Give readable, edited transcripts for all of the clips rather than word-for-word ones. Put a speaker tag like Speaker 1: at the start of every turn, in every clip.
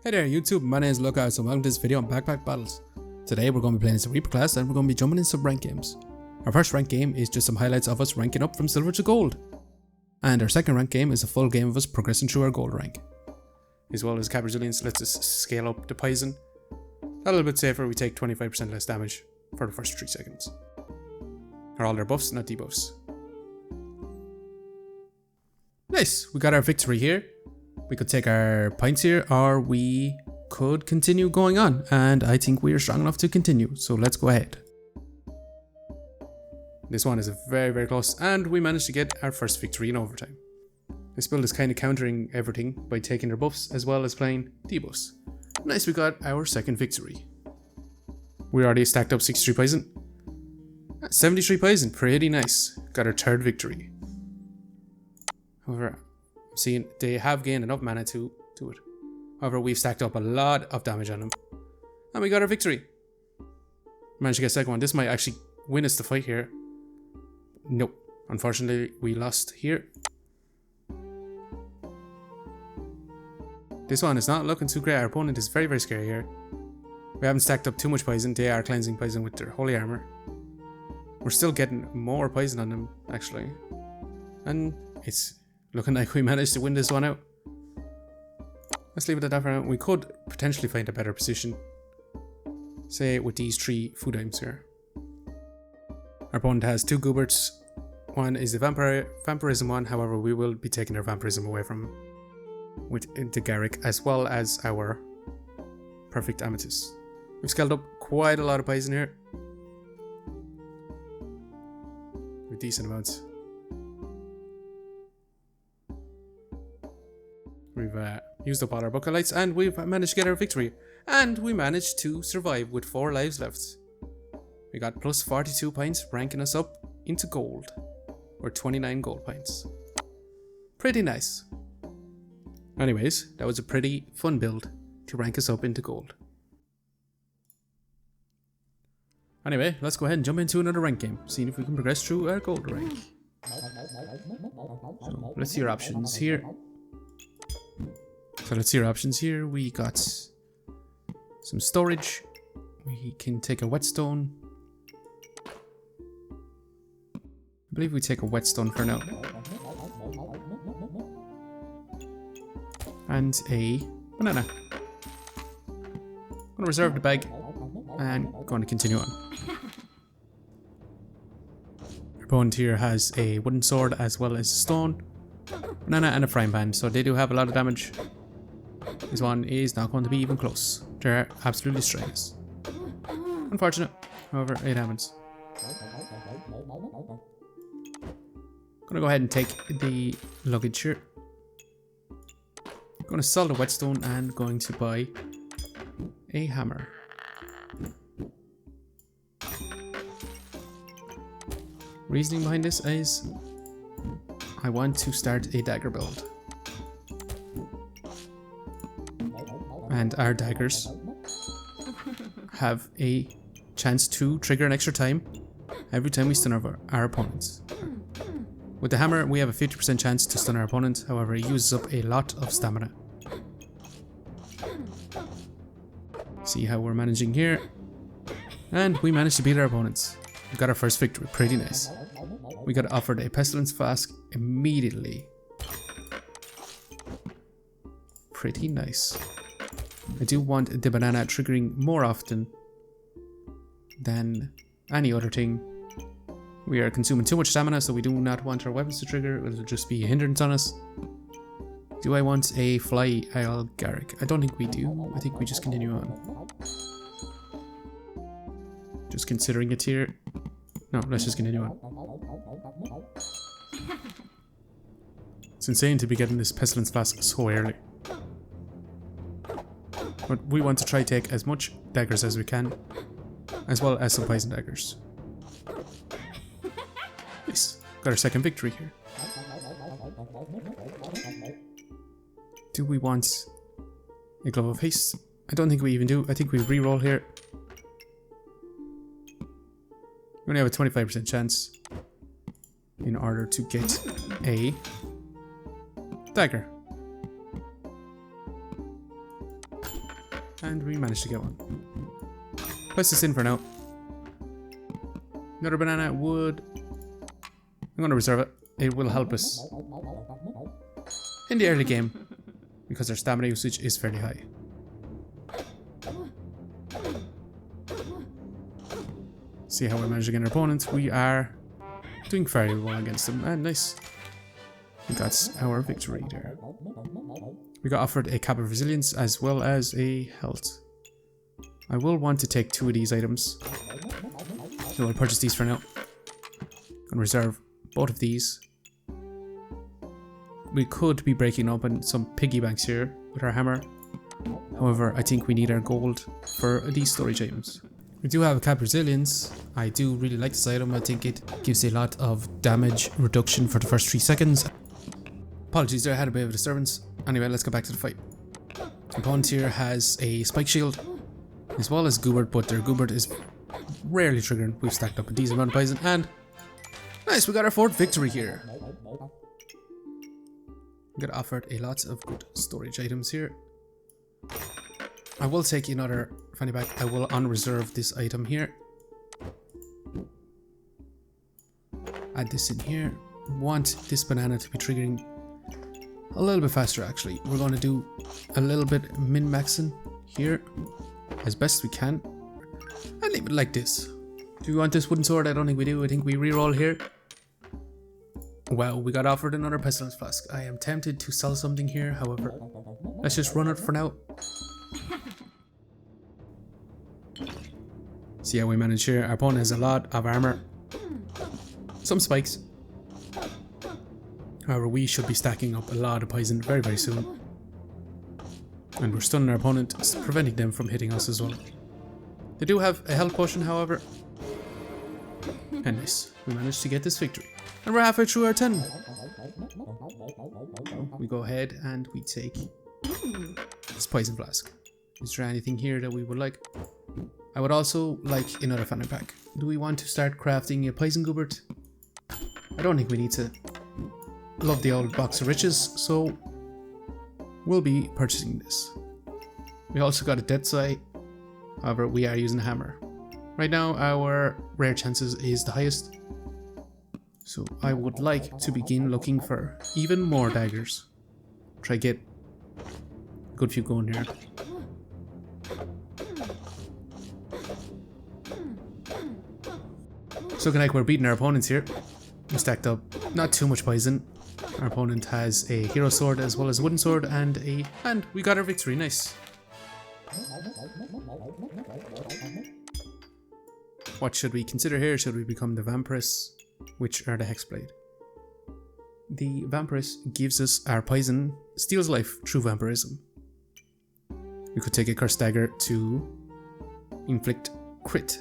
Speaker 1: Hey there YouTube, my name is LuckOuts and welcome to this video on Backpack Battles. Today we're going to be playing as a Reaper class and we're going to be jumping in some ranked games. Our first ranked game is just some highlights of us ranking up from silver to gold. And our second ranked game is a full game of us progressing through our gold rank. As well as Cap Resilience lets us scale up the Poison. A little bit safer, we take 25% less damage for the first 3 seconds. Are all their buffs, not debuffs. Nice, we got our victory here. We could take our points here, or we could continue going on, and I think we are strong enough to continue, so let's go ahead. This one is very close, and we managed to get our first victory in overtime. This build is kind of countering everything by taking their buffs as well as playing debuffs. Nice, we got our second victory. We already stacked up 63 poison. 73 poison, pretty nice. Got our third victory. However, I'm seeing they have gained enough mana to do it. However, we've stacked up a lot of damage on them. And we got our victory. Managed to get a second one. This might actually win us the fight here. Nope. Unfortunately, we lost here. This one is not looking too great. Our opponent is very scary here. We haven't stacked up too much poison. They are cleansing poison with their holy armor. We're still getting more poison on them, actually. And it's looking like we managed to win this one out. Let's leave it at that for now. We could potentially find a better position. Say with these 3 food items here. Our opponent has 2 Gooberts. One is the vampirism one, however we will be taking our vampirism away from him. With the Garrick as well as our perfect amethyst. We've scaled up quite a lot of poison here. With decent amounts. We've used up all our bucket lights and we've managed to get our victory. And we managed to survive with 4 lives left. We got plus 42 points, ranking us up into gold. Or 29 gold points. Pretty nice. Anyways, that was a pretty fun build to rank us up into gold. Anyway, let's go ahead and jump into another rank game, seeing if we can progress through our gold rank. So, let's see our options here. We got some storage. We can take a whetstone. I believe we take a whetstone for now. And a banana. I'm going to reserve the bag and going to continue on. Our opponent here has a wooden sword as well as a stone, banana and a frying pan, so they do have a lot of damage. This one is not going to be even close. They're absolutely destroying us. Unfortunate, however, it happens. Gonna go ahead and take the luggage here. Gonna sell the whetstone and going to buy a hammer. Reasoning behind this is I want to start a dagger build. And our daggers have a chance to trigger an extra time every time we stun our opponents. With the hammer, we have a 50% chance to stun our opponent, however it uses up a lot of stamina. See how we're managing here. And we managed to beat our opponents. We got our first victory, pretty nice. We got offered a pestilence flask immediately. Pretty nice. I do want the banana triggering more often than any other thing. We are consuming too much stamina, so we do not want our weapons to trigger. It'll just be a hindrance on us. Do I want a fly Isle Garrick? I don't think we do. I think we just continue on. Just considering it here. No, let's just continue on. It's insane to be getting this pestilence flask so early. But we want to try to take as much daggers as we can, as well as some poison daggers. Nice. Got our second victory here. Do we want a glove of haste? I don't think we even do. I think we re-roll here. We only have a 25% chance in order to get a dagger. And we managed to get one. Place this in for now. Another banana would... I'm going to reserve it. It will help us in the early game because our stamina usage is fairly high. See how we manage against our opponent. We are doing very well against them. And nice. That's our victory there. We got offered a cap of resilience as well as a health. I will want to take 2 of these items. So I'll purchase these for now. And reserve both of these. We could be breaking open some piggy banks here with our hammer. However, I think we need our gold for these storage items. We do have a cap resilience. I do really like this item. I think it gives a lot of damage reduction for the first 3 seconds. Apologies there, I had a bit of a disturbance. Anyway, let's go back to the fight. Opponent here has a spike shield as well as Goobert, but their Goobert is rarely triggering. We've stacked up a decent amount of poison and nice, we got our 4th victory here. We got offered a lot of good storage items here. I will take another fanny pack. I will unreserve this item here. Add this in here. Want this banana to be triggering a little bit faster actually. We're going to do a little bit min-maxing here as best we can. And leave it like this. Do we want this wooden sword? I don't think we do. I think we reroll here. Well, we got offered another pestilence flask. I am tempted to sell something here, however, let's just run it for now. See how we manage here. Our opponent has a lot of armor, some spikes. However, we should be stacking up a lot of poison very, very soon. And we're stunning our opponent, preventing them from hitting us as well. They do have a health potion, however. And nice, we managed to get this victory. And we're halfway through our 10. So we go ahead and we take this poison flask. Is there anything here that we would like? I would also like another fanny pack. Do we want to start crafting a poison Goobert? I don't think we need to. Love the old box of riches, so we'll be purchasing this. We also got a dead sight. However, we are using a hammer. Right now, our rare chances is the highest. So I would like to begin looking for even more daggers. Try get a good few going here. So looking like we're beating our opponents here. We stacked up not too much poison. Our opponent has a hero sword as well as a wooden sword and we got our victory. Nice. What should we consider here? Should we become the Vampiress? Which are the Hexblade? The Vampiress gives us our poison, steals life through vampirism. We could take a cursed dagger to inflict crit,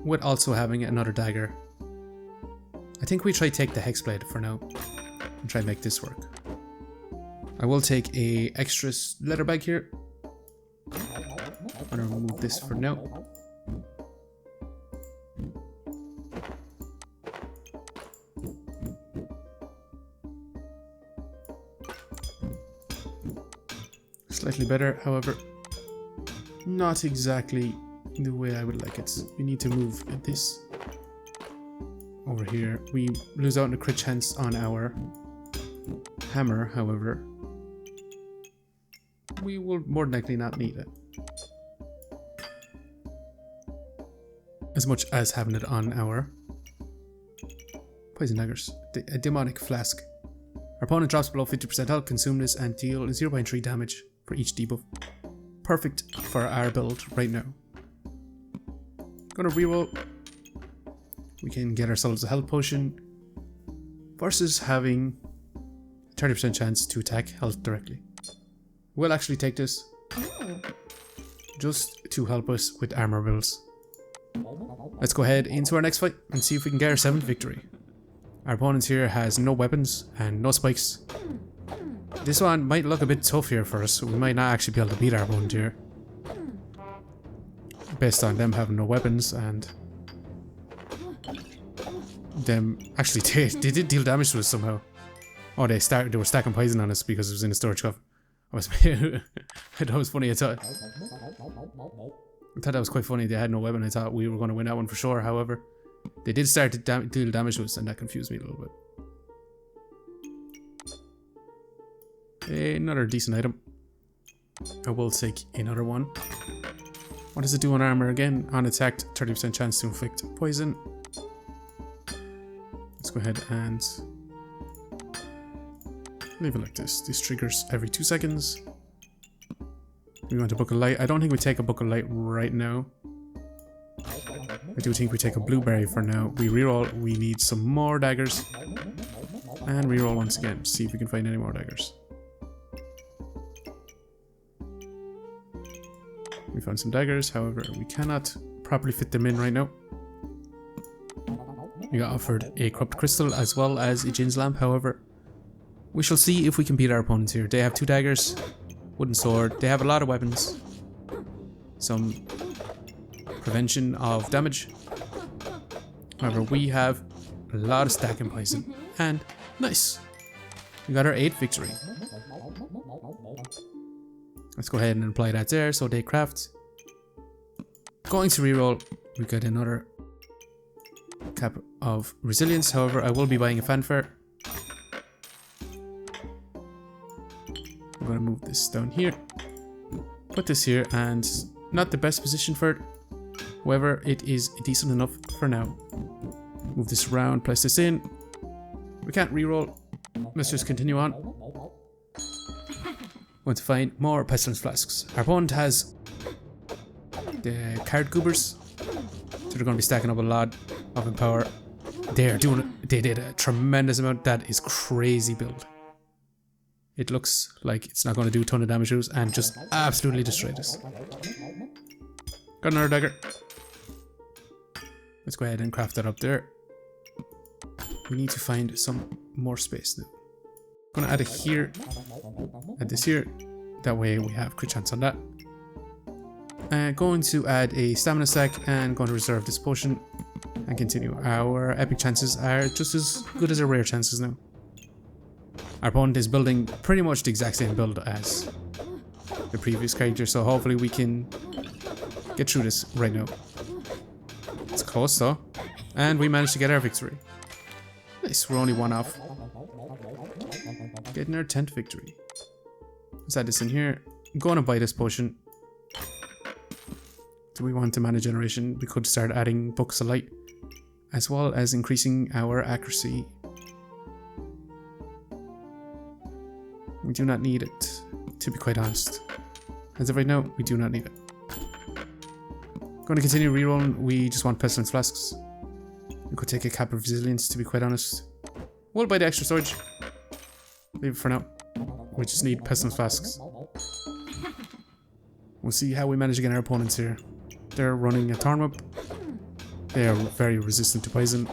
Speaker 1: with also having another dagger. I think we try take the Hexblade for now and try make this work. I will take a extra leather bag here. I'm gonna remove this for now. Slightly better, however, not exactly the way I would like it. We need to move this over here. We lose out on the crit chance on our hammer, however, we will more than likely not need it as much as having it on our poison daggers. A demonic flask. Our opponent drops below 50% health, consume this and deal 0.3 damage for each debuff. Perfect for our build right now. Gonna reroll. We can get ourselves a health potion versus having 30% chance to attack health directly. We'll actually take this just to help us with armor builds. Let's go ahead into our next fight and see if we can get our 7th victory. Our opponent here has no weapons and no spikes. This one might look a bit tough here for us, so we might not actually be able to beat our opponent here, based on them having no weapons and them actually they did deal damage to us somehow. Oh, they were stacking poison on us because it was in a storage cup. I thought it was funny. I thought that was quite funny. They had no weapon. I thought we were going to win that one for sure. However, they did start to deal damage to us, and that confused me a little bit. Another decent item. I will take another one. What does it do on armor again? On attack, 30% chance to inflict poison. Let's go ahead and leave it like this. This triggers every 2 seconds. We want a book of light. I don't think we take a book of light right now. I do think we take a blueberry for now. We reroll. We need some more daggers. And reroll once again. See if we can find any more daggers. We found some daggers, however, we cannot properly fit them in right now. We got offered a corrupt crystal as well as a Jin's lamp, however, we shall see if we can beat our opponents here. They have 2 daggers, wooden sword, they have a lot of weapons, some prevention of damage. However, we have a lot of stacking poison, and nice! We got our 8th victory. Let's go ahead and apply that there, so they craft. Going to reroll, we got another cap of resilience, however I will be buying a fanfare. I'm going to move this down here, put this here, and not the best position for it, however it is decent enough for now. Move this around, place this in. We can't reroll, let's just continue on. Want to find more pestilence flasks. Our opponent has the card goobers, so they're going to be stacking up a lot of empower. They did a tremendous amount. That is crazy build. It looks like it's not going to do a ton of damage to us and just absolutely destroyed us. Got another dagger. Let's go ahead and craft that up there. We need to find some more space now. Gonna add it here, add this here, that way we have crit chance on that. Going to add a stamina stack and going to reserve this potion and continue. Our epic chances are just as good as our rare chances now. Our opponent is building pretty much the exact same build as the previous character, so hopefully we can get through this right now. It's close though, and we managed to get our victory. Nice, we're only 1 off. Getting our 10th victory. Let's add this in here. I'm going to buy this potion. Do we want to mana generation? We could start adding books of light, as well as increasing our accuracy. We do not need it, to be quite honest. As of right now, we do not need it. Going to continue rerolling. We just want pestilence flasks. We could take a cap of resilience, to be quite honest. We'll buy the extra storage. Leave it for now. We just need pestilence flasks. We'll see how we manage against our opponents here. They're running a Thorn Whip. They are very resistant to poison.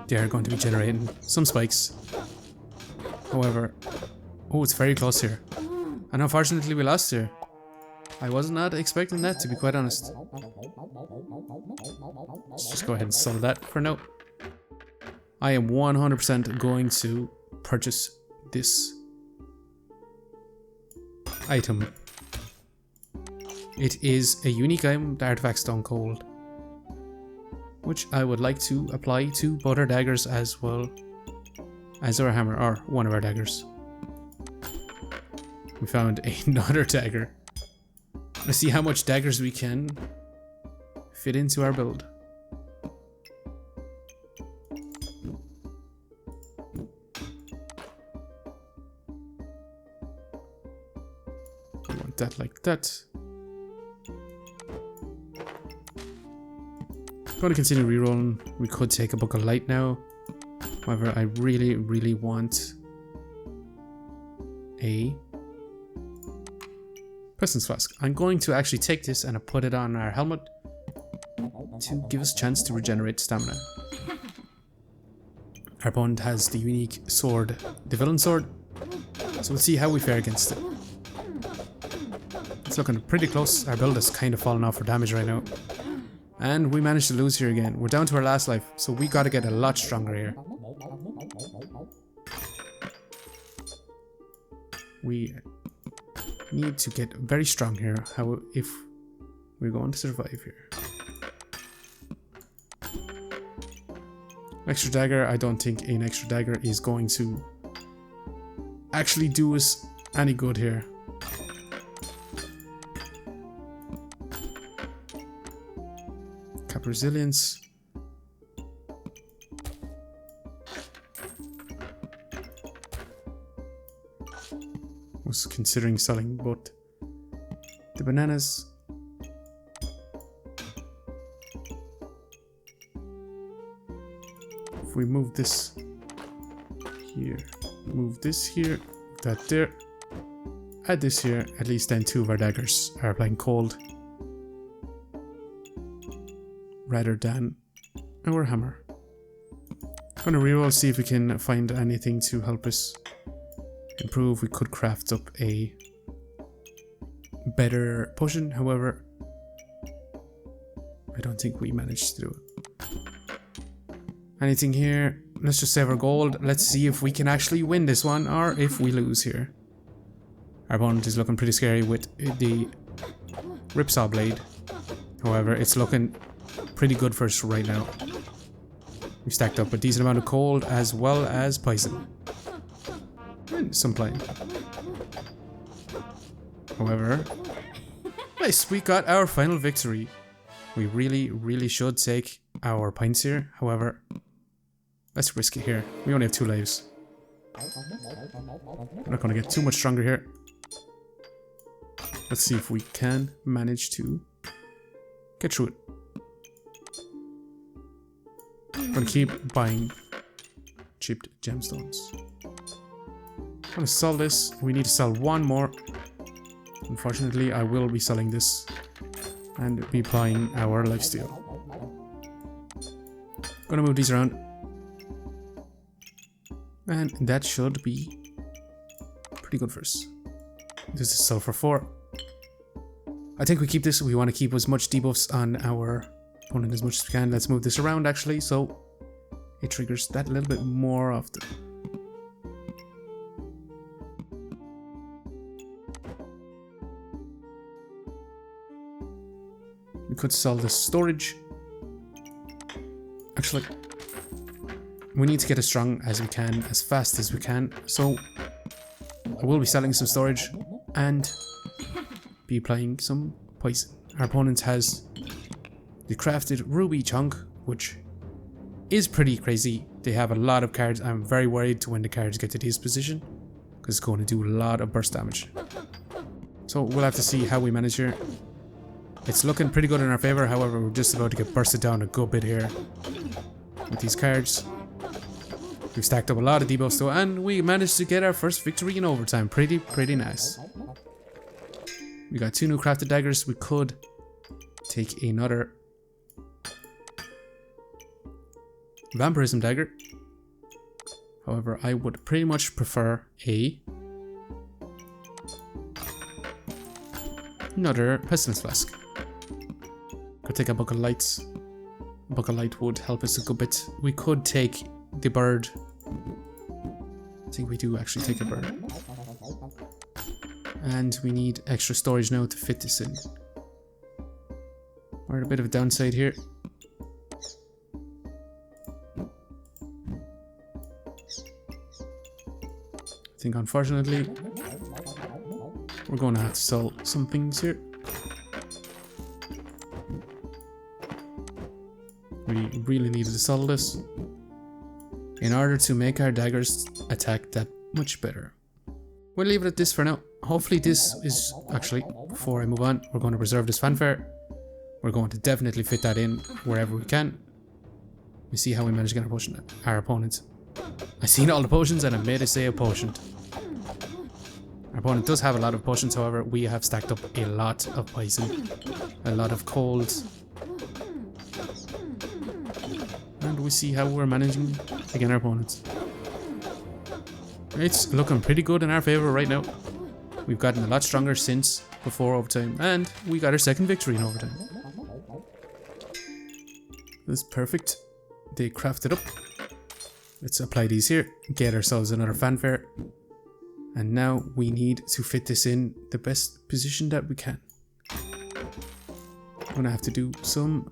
Speaker 1: They are going to be generating some spikes. However, oh, it's very close here. And unfortunately we lost here. I was not expecting that, to be quite honest. Let's just go ahead and sell that for now. I am 100% going to purchase this item. It is a unique item, the Artifact Stone Cold, which I would like to apply to both our daggers as well as our hammer, or one of our daggers. We found another dagger. Let's see how much daggers we can fit into our build. We want that like that. Going to continue rerolling. We could take a Book of Light now. However, I really want a Pestilence Flask. I'm going to actually take this and put it on our helmet to give us a chance to regenerate stamina. Our opponent has the unique sword, the Villain Sword, so we'll see how we fare against it. It's looking pretty close. Our build has kind of fallen off for damage right now. And we managed to lose here again. We're down to our last life, so we gotta get a lot stronger here. We need to get very strong here. How if we're going to survive here? Extra dagger. I don't think an extra dagger is going to actually do us any good here. Cap resilience. Was considering selling both the bananas. If we move this here, move this here, that there, add this here, at least then 2 of our daggers are playing cold rather than our hammer. I'm gonna reroll, see if we can find anything to help us improve. We could craft up a better potion, however, I don't think we managed to do it. Anything here? Let's just save our gold. Let's see if we can actually win this one or if we lose here. Our opponent is looking pretty scary with the Ripsaw Blade. However, it's looking pretty good for us right now. We stacked up a decent amount of cold as well as poison. And some plain. However, nice, we got our final victory. We really should take our pints here. However, let's risk it here. We only have 2 lives. We're not going to get too much stronger here. Let's see if we can manage to get through it. I'm going to keep buying chipped gemstones. I'm going to sell this. We need to sell 1 more. Unfortunately, I will be selling this and be buying our lifesteal. Gonna move these around. And that should be pretty good for us. This is sell for 4. I think we keep this. We want to keep as much debuffs on our opponent as much as we can. Let's move this around actually, so it triggers that a little bit more often. We could sell this storage. Actually, we need to get as strong as we can, as fast as we can. So I will be selling some storage and be applying some poison. Our opponent has the crafted ruby chunk, which is pretty crazy. They have a lot of cards. I'm very worried to when the cards get to this position, because it's going to do a lot of burst damage. So we'll have to see how we manage here. It's looking pretty good in our favor, however, we're just about to get bursted down a good bit here with these cards. We've stacked up a lot of debuffs though, and we managed to get our first victory in overtime. Pretty nice. We got 2 new crafted daggers. We could take another vampirism dagger. However, I would pretty much prefer another pestilence flask. Could take a bucket of lights. A bucket of light would help us a good bit. We could take the bird. I think we do actually take a bird. And we need extra storage now to fit this in. We're at a bit of a downside here. I think unfortunately we're going to have to sell some things here. We really needed to sell this in order to make our daggers attack that much better. We'll leave it at this for now. Hopefully this is actually, before I move on, we're going to preserve this fanfare. We're going to definitely fit that in wherever we can. We see how we manage to get our potion, our opponent. I seen all the potions and I made it say a potion. Our opponent does have a lot of potions, however, we have stacked up a lot of poison, a lot of cold. And we see how we're managing against our opponents. It's looking pretty good in our favor right now. We've gotten a lot stronger since before overtime, and we got our second victory in overtime. This is perfect. They crafted up. Let's apply these here, get ourselves another fanfare, And now we need to fit this in the best position that we can. I'm gonna have to do some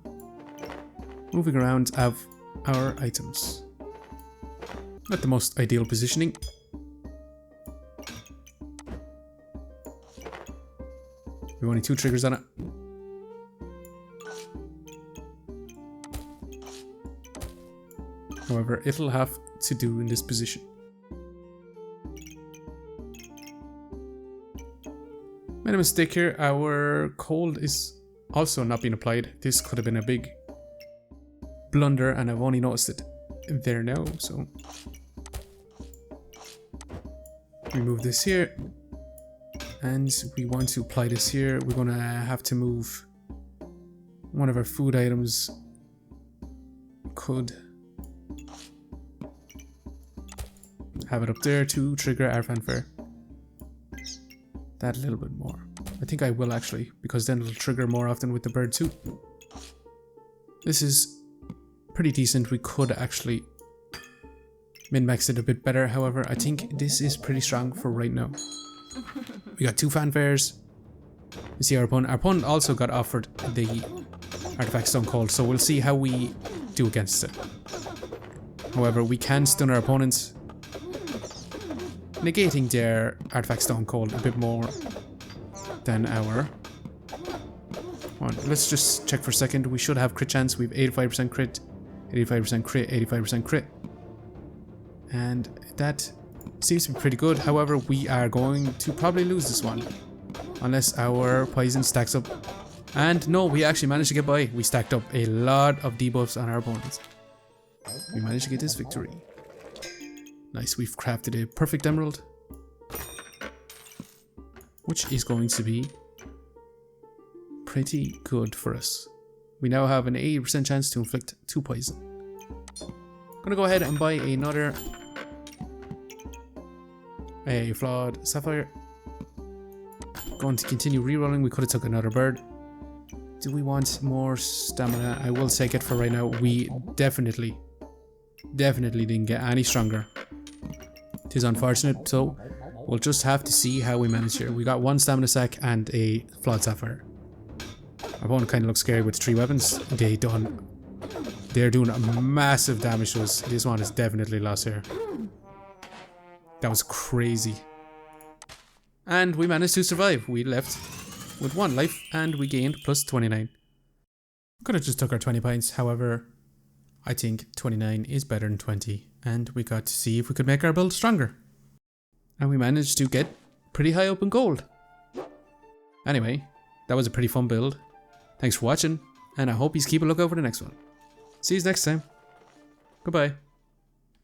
Speaker 1: moving around of our items. Not the most ideal positioning. We only 2 triggers on it. However, it'll have to do in this position. Made a mistake here. Our cold is also not being applied. This could have been a big blunder, and I've only noticed it there now. So remove this here, and we want to apply this here. We're gonna have to move one of our food items. Could have it up there to trigger our fanfare. That a little bit more. I think I will actually, because then it'll trigger more often with the bird too. This is pretty decent. We could actually min-max it a bit better. However, I think this is pretty strong for right now. We got 2 fanfares. You see our opponent. Our opponent also got offered the artifact Stone Cold, so we'll see how we do against it. However, we can stun our opponents, negating their artifact Stone Cold a bit more than our one. Let's just check for a second. We should have crit chance. We have 85% crit, 85% crit, 85% crit. And that seems to be pretty good. However, we are going to probably lose this one unless our poison stacks up. And no, we actually managed to get by. We stacked up a lot of debuffs on our opponents. We managed to get this victory. Nice, we've crafted a perfect emerald, which is going to be pretty good for us. We now have an 80% chance to inflict 2 poison. I'm gonna go ahead and buy another flawed sapphire. Going to continue rerolling. We could have took another bird. Do we want more stamina? I will take it for right now. We definitely didn't get any stronger. It is unfortunate, so we'll just have to see how we manage here. We got 1 stamina sack and a flawed sapphire. Our opponent kind of looks scary with 3 weapons. They're doing a massive damage to us. This one is definitely lost here. That was crazy. And we managed to survive. We left with 1 life and we gained plus 29. Could have just took our 20 points. However, I think 29 is better than 20. And we got to see if we could make our build stronger. And we managed to get pretty high up in gold. Anyway, that was a pretty fun build. Thanks for watching, and I hope you keep a lookout for the next one. See you next time. Goodbye.